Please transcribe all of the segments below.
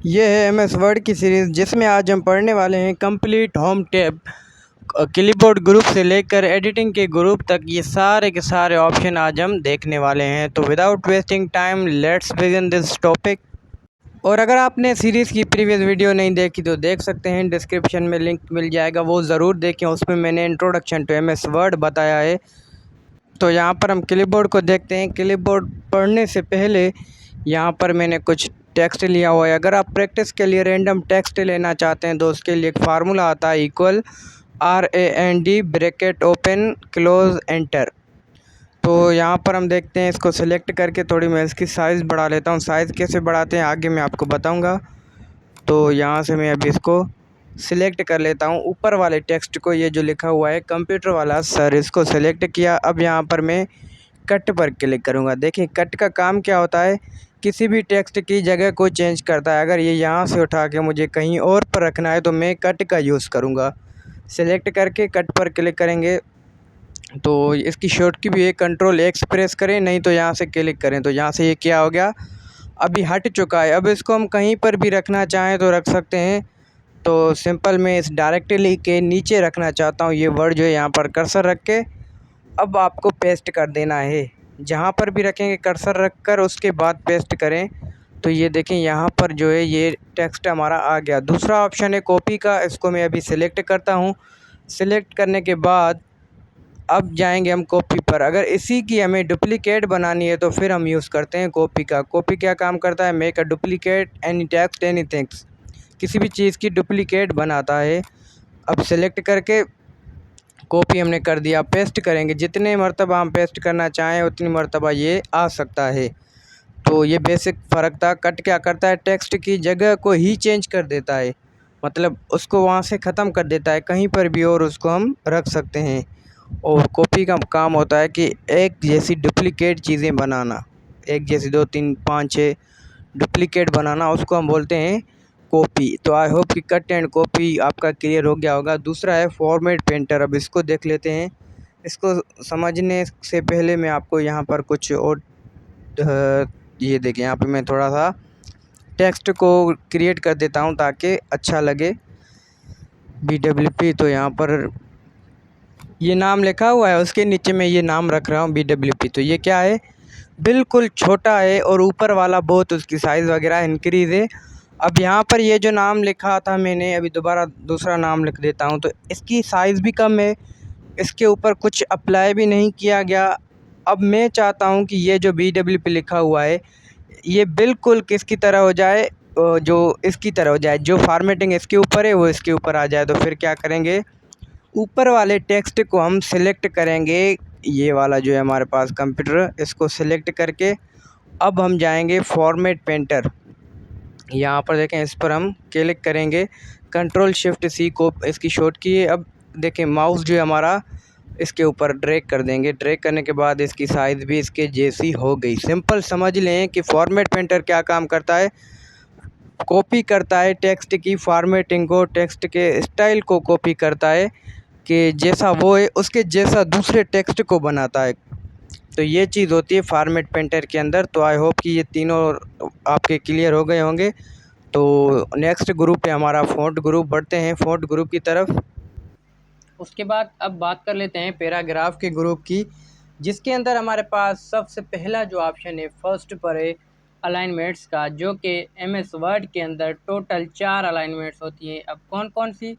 ये है MS word की सीरीज़ जिसमें आज हम पढ़ने वाले हैं complete home tab. Clipboard group से लेकर एडिटिंग के ग्रुप तक ये सारे के सारे ऑप्शन आज हम देखने वाले हैं। तो without wasting time let's begin this topic. और अगर आपने सीरीज़ की प्रीवियस वीडियो नहीं देखी तो देख सकते हैं, डिस्क्रिप्शन में लिंक मिल जाएगा, वो ज़रूर देखें। उसमें मैंने इंट्रोडक्शन टू एमएस वर्ड बताया है। तो यहाँ पर हम क्लिपबोर्ड को देखते हैं। क्लिपबोर्ड पढ़ने से पहले यहाँ पर मैंने कुछ टेक्स्ट लिया हुआ है। अगर आप प्रैक्टिस के लिए रैंडम टेक्स्ट लेना चाहते हैं तो उसके लिए एक फार्मूला आता है, equal RAND bracket open close enter. तो यहाँ पर हम देखते हैं, इसको सिलेक्ट करके थोड़ी मैं इसकी साइज़ बढ़ा लेता हूँ। साइज़ कैसे बढ़ाते हैं आगे मैं आपको बताऊँगा। तो यहाँ से मैं अभी इसको सिलेक्ट कर लेता हूँ, ऊपर वाले टेक्स्ट को, ये जो लिखा हुआ है कंप्यूटर वाला सर, इसको सिलेक्ट किया। अब यहाँ पर मैं कट पर क्लिक करूँगा। देखिए कट का काम क्या होता है, किसी भी टेक्स्ट की जगह को चेंज करता है। अगर ये यहाँ से उठा के मुझे कहीं और पर रखना है तो मैं कट का यूज़ करूँगा। सिलेक्ट करके कट पर क्लिक करेंगे तो इसकी शॉर्टकट भी है, Ctrl+X प्रेस करें, नहीं तो यहाँ से क्लिक करें। तो यहाँ से ये क्या हो गया, अभी हट चुका है। अब इसको हम कहीं पर भी रखना चाहें तो रख सकते हैं। तो सिंपल मैं इस डायरेक्टली के नीचे रखना चाहता हूँ, ये वर्ड जो है यहाँ पर कर्सर रख के अब आपको पेस्ट कर देना है। जहाँ पर भी रखेंगे कर्सर रख कर उसके बाद पेस्ट करें तो ये देखें यहाँ पर जो है ये टेक्स्ट हमारा आ गया। दूसरा ऑप्शन है कॉपी का, इसको मैं अभी सिलेक्ट करता हूँ। सिलेक्ट करने के बाद अब जाएंगे हम कॉपी पर। अगर इसी की हमें डुप्लिकेट बनानी है तो फिर हम यूज़ करते हैं कॉपी का। कॉपी क्या काम करता है, make a duplicate any text any things, किसी भी चीज़ की डुप्लिकेट बनाता है। अब सिलेक्ट करके कॉपी हमने कर दिया, पेस्ट करेंगे। जितने मर्तबा हम पेस्ट करना चाहें उतनी मर्तबा ये आ सकता है। तो ये बेसिक फ़र्क था। कट क्या करता है, टेक्स्ट की जगह को ही चेंज कर देता है, मतलब उसको वहाँ से ख़त्म कर देता है, कहीं पर भी और उसको हम रख सकते हैं। और कॉपी का काम होता है कि एक जैसी डुप्लिकेट चीज़ें बनाना, एक जैसी 2 3 5 6 डुप्लिकेट बनाना, उसको हम बोलते हैं कॉपी। तो आई होप कि कट एंड कॉपी आपका क्लियर हो गया होगा। दूसरा है फॉर्मेट पेंटर, अब इसको देख लेते हैं। इसको समझने से पहले मैं आपको यहाँ पर कुछ और ये देखिए, यहाँ पे मैं थोड़ा सा टेक्स्ट को क्रिएट कर देता हूँ ताकि अच्छा लगे। BWP, तो यहाँ पर ये नाम लिखा हुआ है, उसके नीचे मैं ये नाम रख रहा हूँ BWP। तो ये क्या है, बिल्कुल छोटा है और ऊपर वाला बहुत उसकी साइज़ वगैरह इंक्रीज़ है। अब यहाँ पर ये जो नाम लिखा था मैंने, अभी दोबारा दूसरा नाम लिख देता हूँ। तो इसकी साइज़ भी कम है, इसके ऊपर कुछ अप्लाई भी नहीं किया गया। अब मैं चाहता हूँ कि ये जो BWP लिखा हुआ है ये बिल्कुल किसकी तरह हो जाए, जो इसकी तरह हो जाए, जो फॉर्मेटिंग इसके ऊपर है वो इसके ऊपर आ जाए। तो फिर क्या करेंगे, ऊपर वाले टेक्स्ट को हम सिलेक्ट करेंगे, ये वाला जो है हमारे पास कंप्यूटर, इसको सिलेक्ट करके अब हम जाएंगे फॉर्मेट पेंटर। यहाँ पर देखें, इस पर हम क्लिक करेंगे, Ctrl+Shift+C को इसकी शॉर्ट की है। अब देखें माउस जो है हमारा इसके ऊपर ड्रैग कर देंगे। ड्रैग करने के बाद इसकी साइज़ भी इसके जैसी हो गई। सिंपल समझ लें कि फॉर्मेट पेंटर क्या काम करता है, कॉपी करता है टेक्स्ट की फॉर्मेटिंग को, टेक्स्ट के स्टाइल को कॉपी करता है कि जैसा वो है उसके जैसा दूसरे टेक्स्ट को बनाता है। तो ये चीज़ होती है फॉर्मेट पेंटर के अंदर। तो आई होप कि ये तीनों आपके क्लियर हो गए होंगे। तो नेक्स्ट ग्रुप है हमारा फ़ॉन्ट ग्रुप, बढ़ते हैं फ़ॉन्ट ग्रुप की तरफ। उसके बाद अब बात कर लेते हैं पैराग्राफ के ग्रुप की, जिसके अंदर हमारे पास सबसे पहला जो ऑप्शन है फर्स्ट पर है अलाइनमेंट्स का, जो कि एमएस वर्ड के अंदर टोटल 4 अलाइनमेंट्स होती हैं। अब कौन कौन सी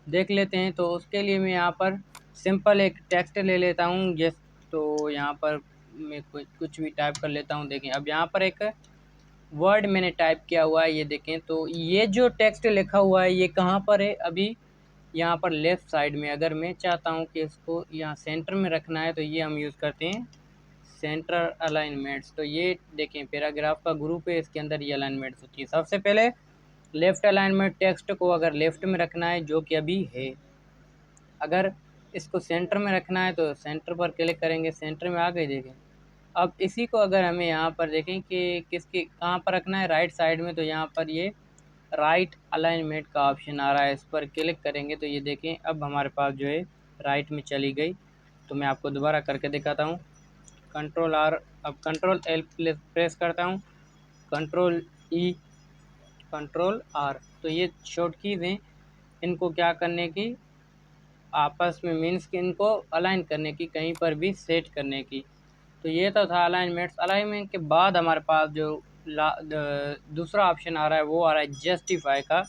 देख लेते हैं। तो उसके लिए मैं यहाँ पर सिंपल एक टेक्स्ट ले लेता हूँ, जैस तो यहाँ पर मैं कुछ भी टाइप कर लेता हूँ। देखें अब यहाँ पर एक वर्ड मैंने टाइप किया हुआ है, ये देखें। तो ये जो टेक्स्ट लिखा हुआ है ये कहाँ पर है, अभी यहाँ पर लेफ़्ट साइड में। अगर मैं चाहता हूँ कि इसको यहाँ सेंटर में रखना है तो ये हम यूज़ करते हैं सेंटर अलाइनमेंट्स। तो ये देखें पैराग्राफ का ग्रुप है, इसके अंदर ये अलाइनमेंट्स होती है। सबसे पहले लेफ़्ट अलाइनमेंट, टेक्स्ट को अगर लेफ़्ट में रखना है जो कि अभी है, अगर इसको सेंटर में रखना है तो सेंटर पर क्लिक करेंगे, सेंटर में आ गई। देखें अब इसी को अगर हमें यहाँ पर देखें कि किसके कहाँ पर रखना है, राइट साइड में, तो यहाँ पर ये राइट अलाइनमेंट का ऑप्शन आ रहा है, इस पर क्लिक करेंगे तो ये देखें अब हमारे पास जो है राइट में चली गई। तो मैं आपको दोबारा करके दिखाता हूँ, Ctrl+R, अब Ctrl+L प्रेस करता हूँ, Ctrl+E कंट्रोल आर। तो ये शॉर्ट कीज हैं, इनको क्या करने की, आपस में मीन्स कि इनको अलाइन करने की, कहीं पर भी सेट करने की। तो ये तो था अलाइनमेंट्स। अलाइनमेंट के बाद हमारे पास जो दूसरा ऑप्शन आ रहा है वो आ रहा है जस्टिफाई का।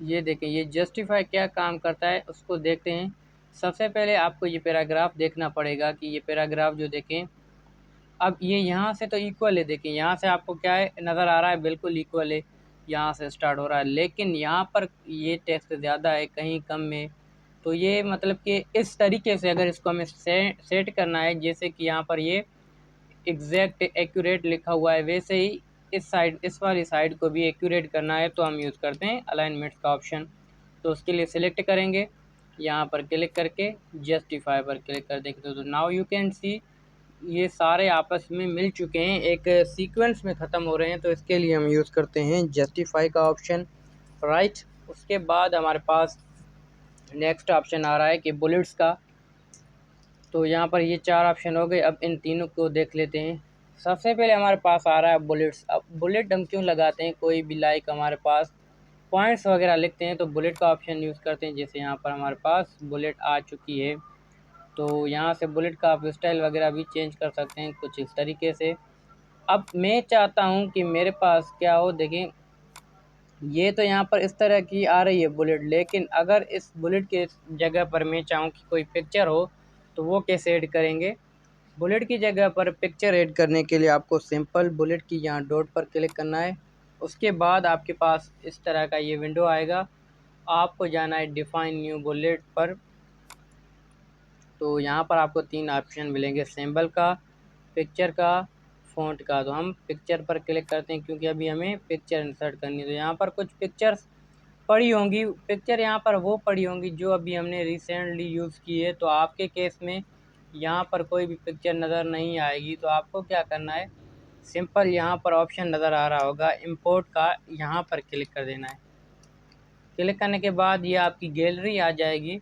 ये देखें, ये जस्टिफाई क्या काम करता है उसको देखते हैं। सबसे पहले आपको ये पैराग्राफ देखना पड़ेगा कि ये पैराग्राफ जो देखें, अब ये यहाँ से तो इक्वल है, देखें यहाँ से आपको क्या है नज़र आ रहा है, बिल्कुल इक्वल है, यहाँ से स्टार्ट हो रहा है, लेकिन यहाँ पर ये टेक्स्ट ज़्यादा है, कहीं कम है। तो ये मतलब कि इस तरीके से अगर इसको हमें सेट करना है, जैसे कि यहाँ पर ये एग्जैक्ट एक्यूरेट लिखा हुआ है, वैसे ही इस साइड, इस वाली साइड को भी एक्यूरेट करना है, तो हम यूज़ करते हैं अलाइनमेंट्स का ऑप्शन। तो उसके लिए सिलेक्ट करेंगे, यहाँ पर क्लिक करके जस्टिफाई पर क्लिक कर देंगे। तो नाउ यू कैन सी ये सारे आपस में मिल चुके हैं, एक सीक्वेंस में ख़त्म हो रहे हैं। तो इसके लिए हम यूज़ करते हैं जस्टिफाई का ऑप्शन, राइट। उसके बाद हमारे पास नेक्स्ट ऑप्शन आ रहा है कि बुलेट्स का। तो यहाँ पर ये 4 ऑप्शन हो गए, अब इन तीनों को देख लेते हैं। सबसे पहले हमारे पास आ रहा है बुलेट्स। अब बुलेट हम क्यों लगाते हैं, कोई भी लाइक हमारे पास पॉइंट्स वगैरह लिखते हैं तो बुलेट का ऑप्शन यूज़ करते हैं। जैसे यहाँ पर हमारे पास बुलेट आ चुकी है, तो यहाँ से बुलेट का आप स्टाइल वगैरह भी चेंज कर सकते हैं कुछ इस तरीके से। अब मैं चाहता हूँ कि मेरे पास क्या हो, देखें ये तो यहाँ पर इस तरह की आ रही है बुलेट, लेकिन अगर इस बुलेट के जगह पर मैं चाहूँ कि कोई पिक्चर हो, तो वो कैसे ऐड करेंगे। बुलेट की जगह पर पिक्चर ऐड करने के लिए आपको सिंपल बुलेट की यहाँ डॉट पर क्लिक करना है। उसके बाद आपके पास इस तरह का ये विंडो आएगा, आपको जाना है डिफाइन न्यू बुलेट पर। तो यहाँ पर आपको 3 ऑप्शन मिलेंगे, सिंबल का, पिक्चर का, फ़ॉन्ट का। तो हम पिक्चर पर क्लिक करते हैं क्योंकि अभी हमें पिक्चर इंसर्ट करनी है। तो यहाँ पर कुछ पिक्चर्स पड़ी होंगी, पिक्चर यहाँ पर वो पड़ी होंगी जो अभी हमने रिसेंटली यूज़ की है। तो आपके केस में यहाँ पर कोई भी पिक्चर नज़र नहीं आएगी, तो आपको क्या करना है, सिंपल यहाँ पर ऑप्शन नज़र आ रहा होगा इंपोर्ट का, यहाँ पर क्लिक कर देना है। क्लिक करने के बाद ये आपकी गैलरी आ जाएगी,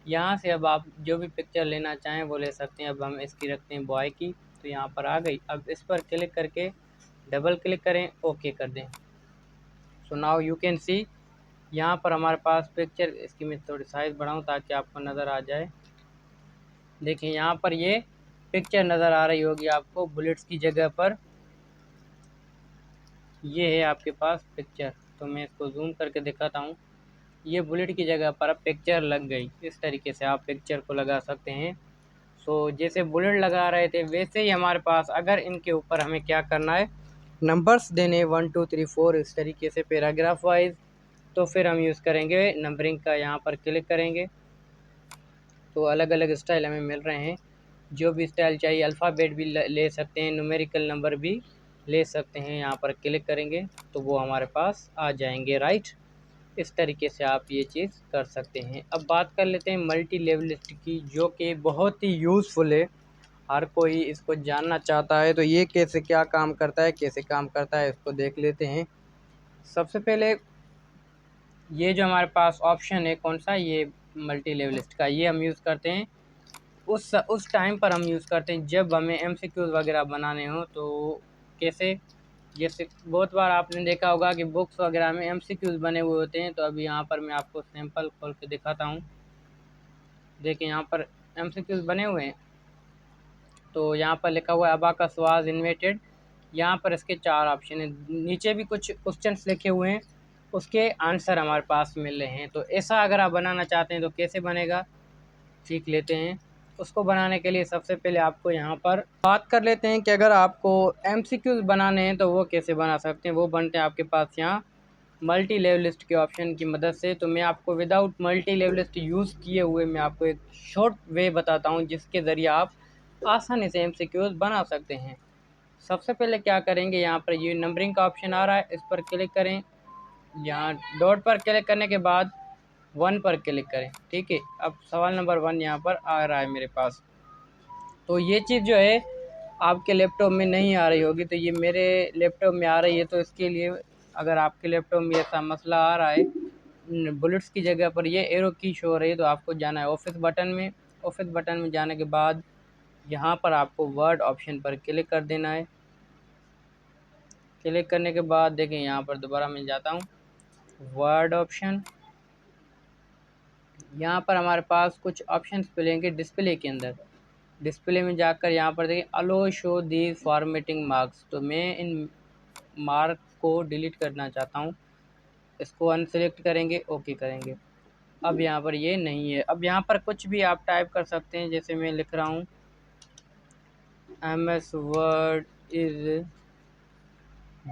यहाँ से अब आप जो भी पिक्चर लेना चाहें वो ले सकते हैं। अब हम इसकी रखते हैं बॉय की, तो यहाँ पर आ गई। अब इस पर क्लिक करके डबल क्लिक करें, ओके कर दें। So now you can see यहाँ पर हमारे पास पिक्चर, इसकी मैं थोड़ी साइज़ बढ़ाऊँ ताकि आपको नज़र आ जाए। देखिए यहाँ पर ये पिक्चर नज़र आ रही होगी आपको बुलेट्स की जगह पर, ये है आपके पास पिक्चर। तो मैं इसको जूम करके दिखाता हूँ, ये बुलेट की जगह पर अब पिक्चर लग गई। इस तरीके से आप पिक्चर को लगा सकते हैं। सो जैसे बुलेट लगा रहे थे वैसे ही हमारे पास अगर इनके ऊपर हमें क्या करना है, नंबर्स देने 1 2 3 4 इस तरीके से पैराग्राफ वाइज, तो फिर हम यूज़ करेंगे नंबरिंग का। यहाँ पर क्लिक करेंगे तो अलग अलग स्टाइल हमें मिल रहे हैं, जो भी स्टाइल चाहिए, अल्फ़ाबेट भी ले सकते हैं, न्यूमेरिकल नंबर भी ले सकते हैं। यहाँ पर क्लिक करेंगे तो वो हमारे पास आ जाएंगे, राइट। इस तरीके से आप ये चीज़ कर सकते हैं। अब बात कर लेते हैं मल्टी लेवलिस्ट की, जो कि बहुत ही यूज़फुल है, हर कोई इसको जानना चाहता है। तो ये कैसे क्या काम करता है, कैसे काम करता है, इसको देख लेते हैं। सबसे पहले ये जो हमारे पास ऑप्शन है कौन सा, ये मल्टी लेवलिस्ट का, ये हम यूज़ करते हैं उस टाइम पर हम यूज़ करते हैं जब हमें एमसीक्यूज़ वगैरह बनाने हो। तो कैसे, जैसे बहुत बार आपने देखा होगा कि बुक्स वगैरह में एमसीक्यूज़ बने हुए होते हैं। तो अभी यहाँ पर मैं आपको सैंपल खोल के दिखाता हूँ। देखिए यहाँ पर एमसीक्यूज़ बने हुए हैं, तो यहाँ पर लिखा हुआ है अबाकस वाज इन्वेंटेड। यहाँ पर इसके 4 ऑप्शन हैं, नीचे भी कुछ क्वेश्चंस लिखे हुए हैं, उसके आंसर हमारे पास मिल रहे हैं। तो ऐसा अगर आप बनाना चाहते हैं तो कैसे बनेगा, सीख लेते हैं। उसको बनाने के लिए सबसे पहले आपको यहाँ पर बात कर लेते हैं कि अगर आपको एमसीक्यूज़ बनाने हैं तो वो कैसे बना सकते हैं। वो बनते हैं आपके पास यहाँ मल्टी लेवलिस्ट के ऑप्शन की मदद से। तो मैं आपको विदाउट मल्टी लेवलिस्ट यूज़ किए हुए मैं आपको एक शॉर्ट वे बताता हूँ जिसके ज़रिए आप आसानी से एमसीक्यूज़ बना सकते हैं। सबसे पहले क्या करेंगे, यहाँ पर ये नंबरिंग का ऑप्शन आ रहा है, इस पर क्लिक करें। यहाँ डॉट पर क्लिक करने के बाद 1 पर क्लिक करें, ठीक है। अब सवाल नंबर 1 यहाँ पर आ रहा है मेरे पास। तो ये चीज़ जो है आपके लैपटॉप में नहीं आ रही होगी, तो ये मेरे लैपटॉप में आ रही है। तो इसके लिए अगर आपके लैपटॉप में ऐसा मसला आ रहा है, बुलेट्स की जगह पर ये एरो की शो हो रही है, तो आपको जाना है ऑफिस बटन में। ऑफिस बटन में जाने के बाद यहाँ पर आपको वर्ड ऑप्शन पर क्लिक कर देना है। क्लिक करने के बाद देखें यहाँ पर दोबारा मैं जाता हूँ वर्ड ऑप्शन। यहाँ पर हमारे पास कुछ ऑप्शंस मिलेंगे डिस्प्ले के अंदर। डिस्प्ले में जाकर यहाँ पर देखिए अलो शो दीज फॉर्मेटिंग मार्क्स, तो मैं इन मार्क को डिलीट करना चाहता हूँ। इसको अनसेलेक्ट करेंगे, ओके करेंगे। अब यहाँ पर ये नहीं है। अब यहाँ पर कुछ भी आप टाइप कर सकते हैं, जैसे मैं लिख रहा हूँ MS word is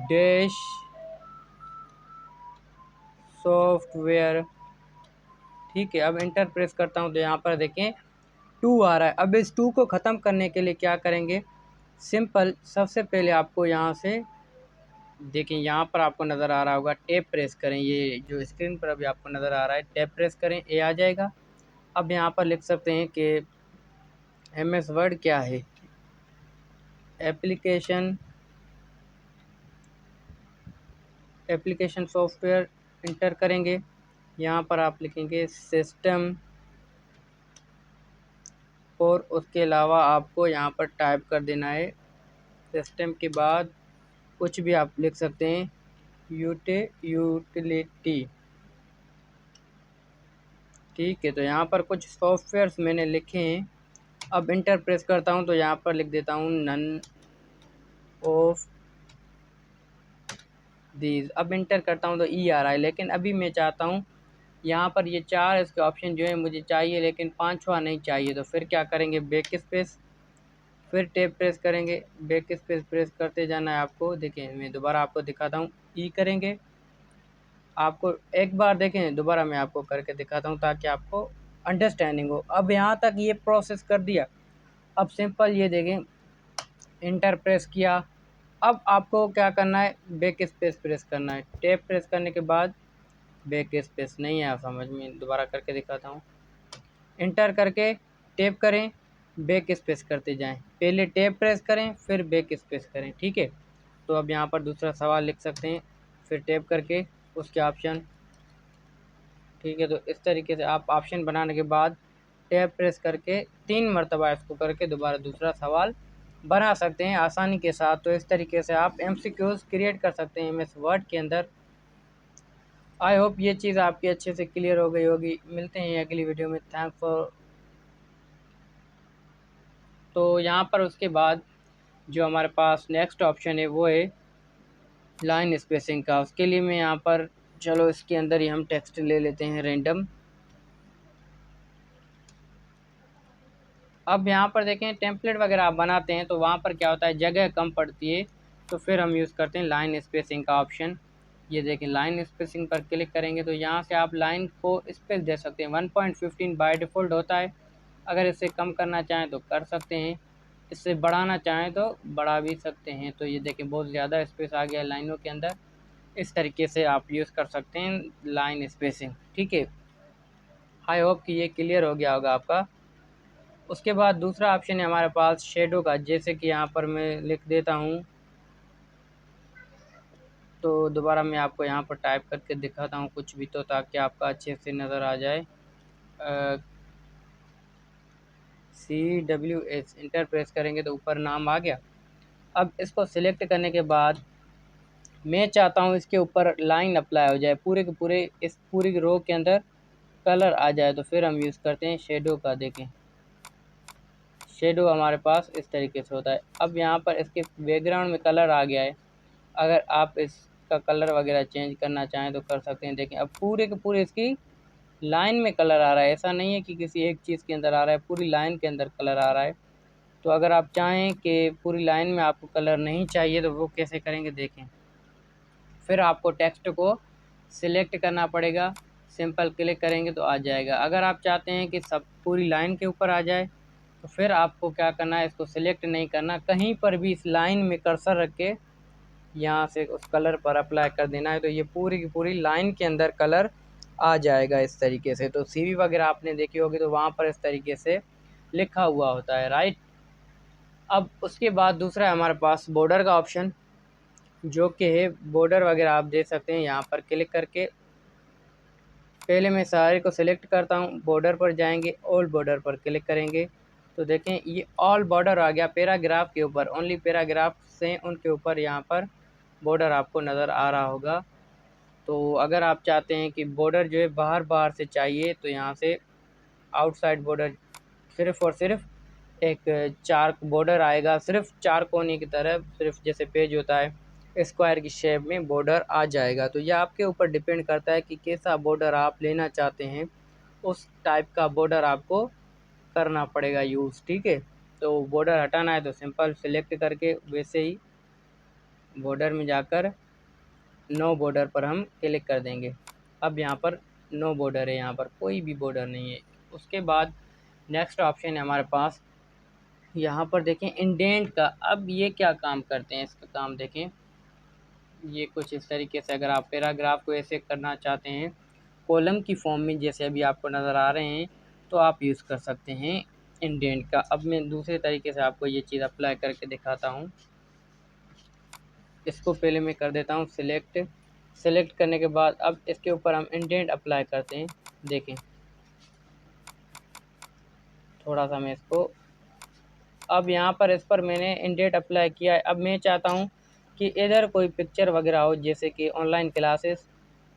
dash software, ठीक है। अब इंटर प्रेस करता हूँ तो यहाँ पर देखें 2 आ रहा है। अब इस 2 को ख़त्म करने के लिए क्या करेंगे, सिंपल सबसे पहले आपको यहाँ से देखें, यहाँ पर आपको नज़र आ रहा होगा टैब प्रेस करें। ये जो स्क्रीन पर अभी आपको नज़र आ रहा है टैब प्रेस करें, ए आ जाएगा। अब यहाँ पर लिख सकते हैं कि MS वर्ड क्या है, एप्लीकेशन सॉफ्टवेयर, इंटर करेंगे। यहाँ पर आप लिखेंगे सिस्टम, और उसके अलावा आपको यहाँ पर टाइप कर देना है सिस्टम के बाद कुछ भी आप लिख सकते हैं, यूटिलिटी, ठीक है। तो यहाँ पर कुछ सॉफ्टवेयर्स मैंने लिखे हैं। अब इंटर प्रेस करता हूँ तो यहाँ पर लिख देता हूँ नन ऑफ दीज। अब इंटर करता हूँ तो ई आ रहा है, लेकिन अभी मैं चाहता हूँ यहाँ पर ये 4 इसके ऑप्शन जो है मुझे चाहिए, लेकिन 5वां नहीं चाहिए। तो फिर क्या करेंगे, बैक स्पेस, फिर टैब प्रेस करेंगे, बैक स्पेस प्रेस करते जाना है आपको। देखें मैं दोबारा आपको दिखाता हूँ, ई करेंगे, आपको एक बार देखें दोबारा मैं आपको करके दिखाता हूँ ताकि आपको अंडरस्टैंडिंग हो। अब यहाँ तक ये प्रोसेस कर दिया। अब सिंपल ये देखें इंटर प्रेस किया। अब आपको क्या करना है, बैक स्पेस प्रेस करना है। टैब प्रेस करने के बाद बैक स्पेस नहीं आया समझ में, दोबारा करके दिखाता हूँ। इंटर करके टैब करें, बैक स्पेस करते जाएं, पहले टैब प्रेस करें फिर बैक स्पेस करें, ठीक है। तो अब यहाँ पर दूसरा सवाल लिख सकते हैं, फिर टैब करके उसके ऑप्शन, ठीक है। तो इस तरीके से आप ऑप्शन बनाने के बाद टैब प्रेस करके 3 मरतबा इसको करके दोबारा दूसरा सवाल बना सकते हैं आसानी के साथ। तो इस तरीके से आप MCQs क्रिएट कर सकते हैं MS वर्ड के अंदर। आई होप ये चीज़ आपकी अच्छे से क्लियर हो गई होगी। मिलते हैं अगली वीडियो में। Thanks for. तो यहाँ पर उसके बाद जो हमारे पास नेक्स्ट ऑप्शन है वो है लाइन स्पेसिंग का। उसके लिए मैं यहाँ पर, चलो इसके अंदर ही हम टेक्स्ट ले लेते हैं रैंडम। अब यहाँ पर देखें टेम्पलेट वगैरह आप बनाते हैं तो वहाँ पर क्या होता है, जगह कम पड़ती है, तो फिर हम यूज़ करते हैं लाइन स्पेसिंग का ऑप्शन। ये देखें लाइन स्पेसिंग पर क्लिक करेंगे तो यहाँ से आप लाइन को स्पेस दे सकते हैं। 1.15 बाय डिफ़ॉल्ट होता है, अगर इसे कम करना चाहें तो कर सकते हैं, इससे बढ़ाना चाहें तो बढ़ा भी सकते हैं। तो ये देखें बहुत ज़्यादा स्पेस आ गया लाइनों के अंदर। इस तरीके से आप यूज़ कर सकते हैं लाइन स्पेसिंग, ठीक है। आई होप कि ये क्लियर हो गया होगा आपका। उसके बाद दूसरा ऑप्शन है हमारे पास शेडो का, जैसे कि यहाँ पर मैं लिख देता हूँ, तो दोबारा मैं आपको यहाँ पर टाइप करके दिखाता हूँ कुछ भी, तो ताकि आपका अच्छे से नज़र आ जाए। CWH इंटर प्रेस करेंगे तो ऊपर नाम आ गया। अब इसको सिलेक्ट करने के बाद मैं चाहता हूँ इसके ऊपर लाइन अप्लाई हो जाए, पूरे के पूरे इस पूरी रो के अंदर कलर आ जाए, तो फिर हम यूज़ करते हैं शेडो का। देखें शेडो हमारे पास इस तरीके से होता है। अब यहाँ पर इसके बैकग्राउंड में कलर आ गया है, अगर आप इसका कलर वगैरह चेंज करना चाहें तो कर सकते हैं। देखें अब पूरे के पूरे इसकी लाइन में कलर आ रहा है, ऐसा नहीं है कि किसी एक चीज़ के अंदर आ रहा है, पूरी लाइन के अंदर कलर आ रहा है। तो अगर आप चाहें कि पूरी लाइन में आपको कलर नहीं चाहिए तो वो कैसे करेंगे, देखें फिर आपको टेक्स्ट को सिलेक्ट करना पड़ेगा, सिंपल क्लिक करेंगे तो आ जाएगा। अगर आप चाहते हैं कि सब पूरी लाइन के ऊपर आ जाए तो फिर आपको क्या करना है, इसको सिलेक्ट नहीं करना, कहीं पर भी इस लाइन में कर्सर रख के यहाँ से उस कलर पर अप्लाई कर देना है, तो ये पूरी की पूरी लाइन के अंदर कलर आ जाएगा इस तरीके से। तो CV वगैरह आपने देखी होगी तो वहाँ पर इस तरीके से लिखा हुआ होता है, राइट। अब उसके बाद दूसरा है हमारे पास बॉर्डर का ऑप्शन, जो कि है बॉर्डर वगैरह आप दे सकते हैं। यहाँ पर क्लिक करके पहले मैं सारे को सिलेक्ट करता हूँ, बॉर्डर पर जाएंगे, ऑल बॉर्डर पर क्लिक करेंगे तो देखें ये ऑल बॉर्डर आ गया पैराग्राफ के ऊपर, ओनली पैराग्राफ से उनके ऊपर यहाँ पर बॉर्डर आपको नज़र आ रहा होगा। तो अगर आप चाहते हैं कि बॉर्डर जो है बाहर बाहर से चाहिए तो यहाँ से आउटसाइड बॉर्डर सिर्फ़ और सिर्फ एक चार बॉर्डर आएगा, सिर्फ चार कोने की तरफ, सिर्फ जैसे पेज होता है स्क्वायर की शेप में बॉर्डर आ जाएगा। तो यह आपके ऊपर डिपेंड करता है कि कैसा बॉर्डर आप लेना चाहते हैं, उस टाइप का बॉर्डर आपको करना पड़ेगा यूज़, ठीक है। तो बॉर्डर हटाना है तो सिंपल सेलेक्ट करके वैसे ही बॉर्डर में जाकर नो बॉर्डर पर हम क्लिक कर देंगे। अब यहाँ पर नो बॉर्डर है, यहाँ पर कोई भी बॉर्डर नहीं है। उसके बाद नेक्स्ट ऑप्शन है हमारे पास, यहाँ पर देखें इंडेंट का। अब ये क्या काम करते हैं, इसका काम देखें। ये कुछ इस तरीके से, अगर आप पैराग्राफ को ऐसे करना चाहते हैं कॉलम की फॉर्म में जैसे अभी आपको नज़र आ रहे हैं, तो आप यूज़ कर सकते हैं इंडेंट का। अब मैं दूसरे तरीके से आपको ये चीज़ अप्लाई करके दिखाता हूँ। इसको पहले मैं कर देता हूँ सेलेक्ट करने के बाद अब इसके ऊपर हम इंडेंट अप्लाई करते हैं। देखें थोड़ा सा मैं इसको, अब यहाँ पर इस पर मैंने इंडेंट अप्लाई किया है। अब मैं चाहता हूँ कि इधर कोई पिक्चर वगैरह हो, जैसे कि ऑनलाइन क्लासेस,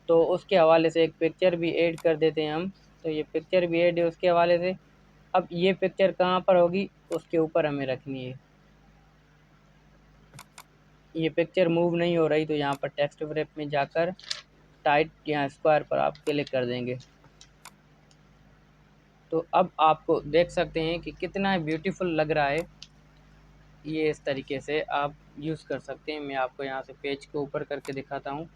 तो उसके हवाले से एक पिक्चर भी ऐड कर देते हैं हम। तो ये पिक्चर भी ऐड है उसके हवाले से। अब ये पिक्चर कहाँ पर होगी, उसके ऊपर हमें रखनी है। ये पिक्चर मूव नहीं हो रही, तो यहाँ पर टेक्स्ट रैप में जाकर टाइट या स्क्वायर पर आप क्लिक कर देंगे। तो अब आपको देख सकते हैं कि कितना ब्यूटीफुल लग रहा है। ये इस तरीके से आप यूज़ कर सकते हैं। मैं आपको यहाँ से पेज के ऊपर करके दिखाता हूँ।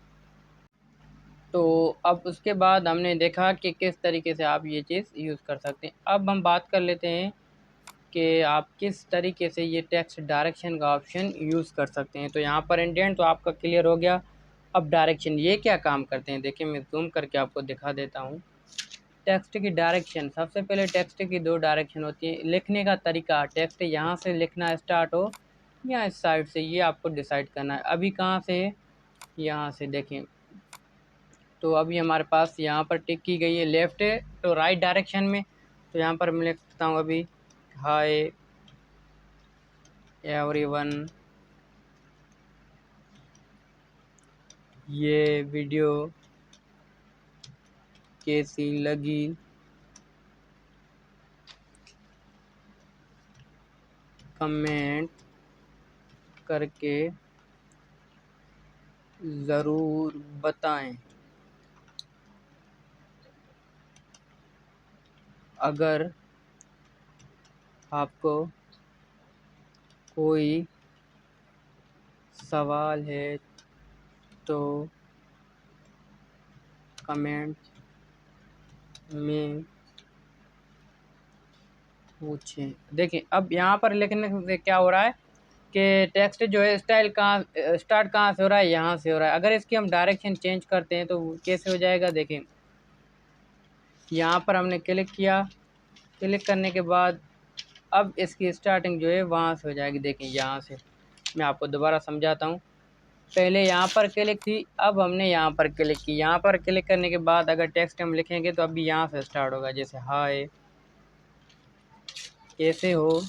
तो अब उसके बाद हमने देखा कि किस तरीके से आप ये चीज़ यूज़ कर सकते हैं। अब हम बात कर लेते हैं कि आप किस तरीके से ये टेक्स्ट डायरेक्शन का ऑप्शन यूज़ कर सकते हैं। तो यहाँ पर इंडेंट तो आपका क्लियर हो गया। अब डायरेक्शन ये क्या काम करते हैं, देखिए मैं जूम करके आपको दिखा देता हूँ। टेक्स्ट की डायरेक्शन, सबसे पहले टेक्स्ट की दो डायरेक्शन होती है। लिखने का तरीका, टेक्स्ट यहाँ से लिखना स्टार्ट हो या इस साइड से, ये आपको डिसाइड करना है। अभी कहाँ से है, यहाँ से देखें। तो अभी हमारे पास यहाँ पर टिक की गई है लेफ़्ट तो राइट डायरेक्शन में। तो यहाँ पर मैं लिखता हूँ अभी हाय एवरीवन, ये वीडियो कैसी लगी कमेंट करके ज़रूर बताएं। अगर आपको कोई सवाल है तो कमेंट में पूछें। देखिए अब यहाँ पर लिखने से क्या हो रहा है कि टेक्स्ट जो है स्टाइल कहाँ स्टार्ट कहाँ से हो रहा है, यहाँ से हो रहा है। अगर इसकी हम डायरेक्शन चेंज करते हैं तो कैसे हो जाएगा, देखें यहाँ पर हमने क्लिक किया, क्लिक करने के बाद अब इसकी स्टार्टिंग जो है वहाँ से हो जाएगी। देखें यहाँ से, मैं आपको दोबारा समझाता हूँ। पहले यहाँ पर क्लिक थी, अब हमने यहाँ पर क्लिक की। यहाँ पर क्लिक करने के बाद अगर टेक्स्ट हम लिखेंगे तो अभी यहाँ से स्टार्ट होगा, जैसे हाय कैसे हो,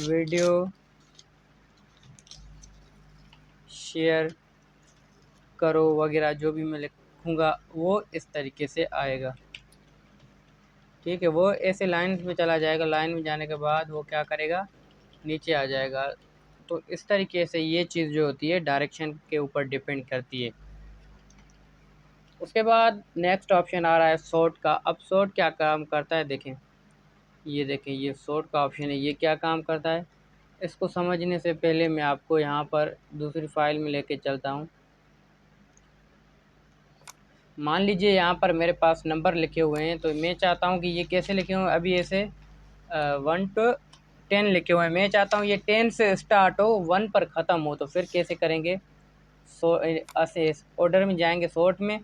वीडियो शेयर करो वगैरह, जो भी मैं लिखूँगा वो इस तरीके से आएगा, ठीक है। वो ऐसे लाइन में चला जाएगा, लाइन में जाने के बाद वो क्या करेगा, नीचे आ जाएगा। तो इस तरीके से ये चीज़ जो होती है डायरेक्शन के ऊपर डिपेंड करती है। उसके बाद नेक्स्ट ऑप्शन आ रहा है शॉर्ट का। अब शॉर्ट क्या काम करता है, देखें ये देखें, ये शॉर्ट का ऑप्शन है। ये क्या काम करता है, इसको समझने से पहले मैं आपको यहाँ पर दूसरी फाइल में लेके चलता हूँ। मान लीजिए यहाँ पर मेरे पास नंबर लिखे हुए हैं, तो मैं चाहता हूँ कि ये कैसे लिखे हुए हैं, अभी ऐसे 1 to 10 लिखे हुए हैं। मैं चाहता हूँ ये 10 से स्टार्ट हो 1 पर ख़त्म हो, तो फिर कैसे करेंगे, ऐसे ऑर्डर में जाएंगे, शॉर्ट में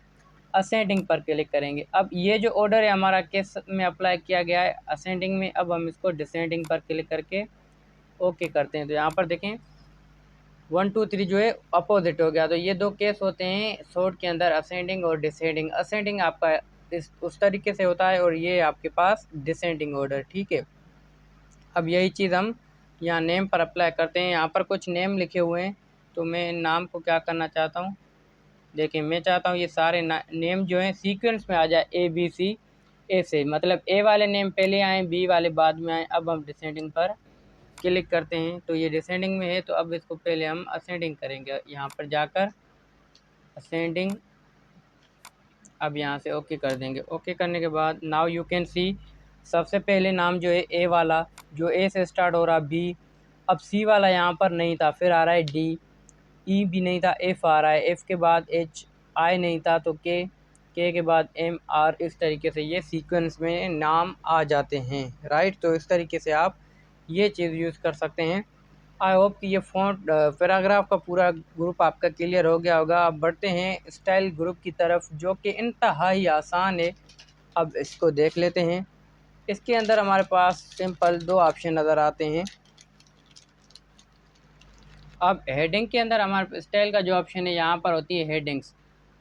असेंडिंग पर क्लिक करेंगे। अब ये जो ऑर्डर है हमारा किस में अप्लाई किया गया है, असेंडिंग में। अब हम इसको डिसेंडिंग पर क्लिक करके ओके करते हैं। तो यहाँ पर देखें 1 2 3 जो है अपोजिट हो गया। तो ये दो केस होते हैं शॉर्ट के अंदर, असेंडिंग और डिसेंडिंग। असेंडिंग आपका उस तरीके से होता है और ये आपके पास डिसेंडिंग ऑर्डर, ठीक है। अब यही चीज़ हम यहाँ नेम पर अप्लाई करते हैं। यहाँ पर कुछ नेम लिखे हुए हैं, तो मैं इन नाम को क्या करना चाहता हूँ, देखिए मैं चाहता हूँ ये सारे नेम जो हैं सीक्वेंस में आ जाए, ABC ए से, मतलब ए वाले नेम पहले आए, बी वाले बाद में आए। अब हम डिसेंडिंग पर क्लिक करते हैं, तो ये डिसेंडिंग में है, तो अब इसको पहले हम असेंडिंग करेंगे। यहाँ पर जाकर असेंडिंग, अब यहाँ से ओके कर देंगे। ओके करने के बाद नाउ यू कैन सी, सबसे पहले नाम जो है ए वाला, जो ए से स्टार्ट हो रहा, बी। अब सी वाला यहाँ पर नहीं था, फिर आ रहा है डी, ई भी नहीं था, एफ आ रहा है, एफ के बाद एच, आई नहीं था तो के के बाद एम, आर। इस तरीके से ये सीक्वेंस में नाम आ जाते हैं, राइट। तो इस तरीके से आप ये चीज़ यूज़ कर सकते हैं। आई होप कि ये फ़ॉन्ट पैराग्राफ का पूरा ग्रुप आपका क्लियर हो गया होगा। अब बढ़ते हैं स्टाइल ग्रुप की तरफ, जो कि इंतहाई आसान है। अब इसको देख लेते हैं। इसके अंदर हमारे पास सिंपल दो ऑप्शन नज़र आते हैं। अब हेडिंग के अंदर हमारे स्टाइल का जो ऑप्शन है, यहाँ पर होती है हेडिंग्स।